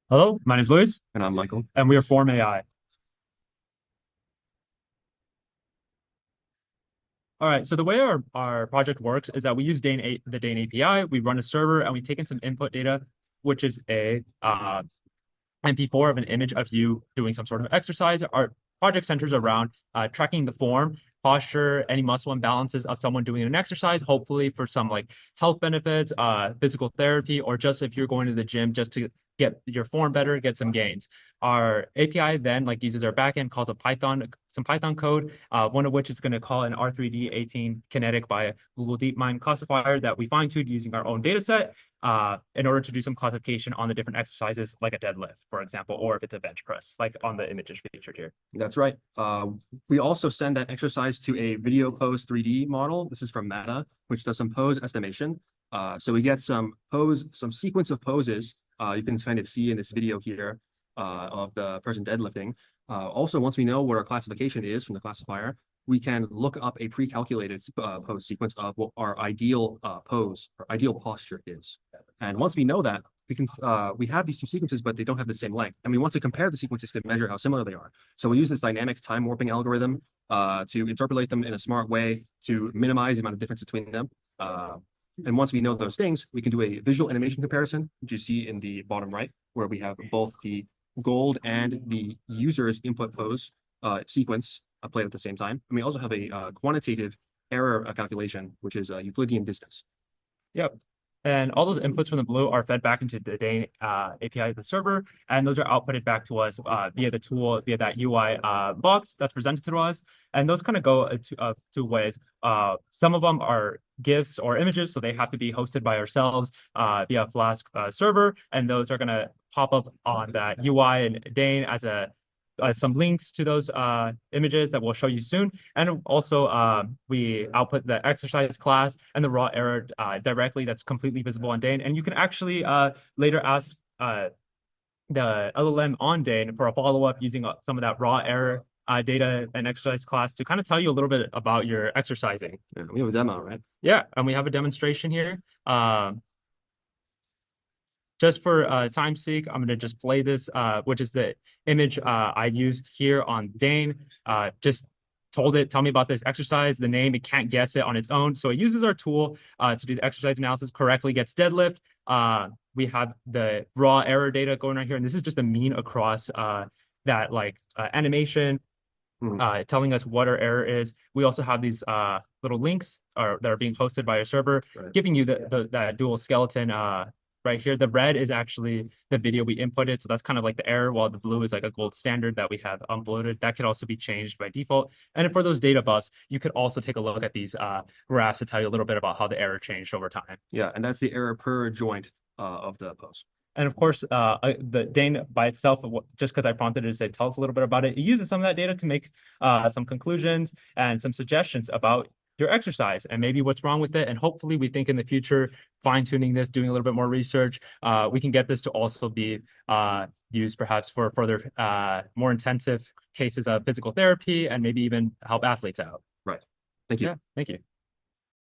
Hello, my name is Luis, And I'm Michael. and we are Form AI. All right, so the way our project works is that we use the Dane API, we run a server, and we take in some input data, which is a MP4 of an image of you doing some sort of exercise. Our project centers around tracking the form, posture, any muscle imbalances of someone doing an exercise, hopefully for some like health benefits, physical therapy, or just if you're going to the gym just to get your form better, get some gains. Our API then like uses our backend, calls a some Python code, one of which is going to call an R3D 18 kinetic by Google DeepMind classifier that we fine-tuned using our own data set in order to do some classification on the different exercises, like a deadlift, for example, or if it's a bench press, like on the images featured here. That's right. We also send that exercise to a video pose 3D model. This is from Meta, which does some pose estimation. So we get some sequence of poses. You can kind of see in this video here of the person deadlifting. Also, once we know what our classification is from the classifier, we can look up a pre-calculated pose sequence of what our ideal pose or ideal posture is. And once we know that, we have these two sequences, but they don't have the same length. And we want to compare the sequences to measure how similar they are. So we use this dynamic time warping algorithm to interpolate them in a smart way to minimize the amount of difference between them. And once we know those things, we can do a visual animation comparison, which you see in the bottom right, where we have both the gold and the user's input pose sequence played at the same time. And we also have a quantitative error calculation, which is Euclidean distance. Yep. And all those inputs from the blue are fed back into the Dane API of the server, and those are outputted back to us via the tool, via that UI box that's presented to us. And those kind of go two ways. Some of them are GIFs or images, so they have to be hosted by ourselves via Flask server, and those are going to pop up on that UI and Dane as some links to those images that we'll show you soon. And also, we output the exercise class and the raw error directly that's completely visible on Dane. And you can actually later ask the LLM on Dane for a follow-up using some of that raw error data and exercise class to kind of tell you a little bit about your exercising. Yeah, we have a demo, right? Yeah, and we have a demonstration here. Just for time's sake, I'm going to just play this, which is the image I used here on Dane. Just told it, tell me about this exercise, the name, it can't guess it on its own. So it uses our tool to do the exercise analysis, correctly gets deadlift. We have the raw error data going right here, and this is just a mean across that like animation, telling us what our error is. We also have these little links that are being posted by our server, Right. giving you that dual skeleton right here. The red is actually the video we inputted, so that's kind of like the error, while the blue is like a gold standard that we have uploaded. That could also be changed by default. And for those data buffs, you could also take a look at these graphs to tell you a little bit about how the error changed over time. Yeah, and that's the error per joint of the pose. And of course, the Dane by itself, just because I prompted it to say, tell us a little bit about it, it uses some of that data to make some conclusions and some suggestions about your exercise and maybe what's wrong with it. And hopefully we think in the future, fine-tuning this, doing a little bit more research, we can get this to also be used perhaps for further more intensive cases of physical therapy and maybe even help athletes out. Right. Thank you. Yeah, thank you.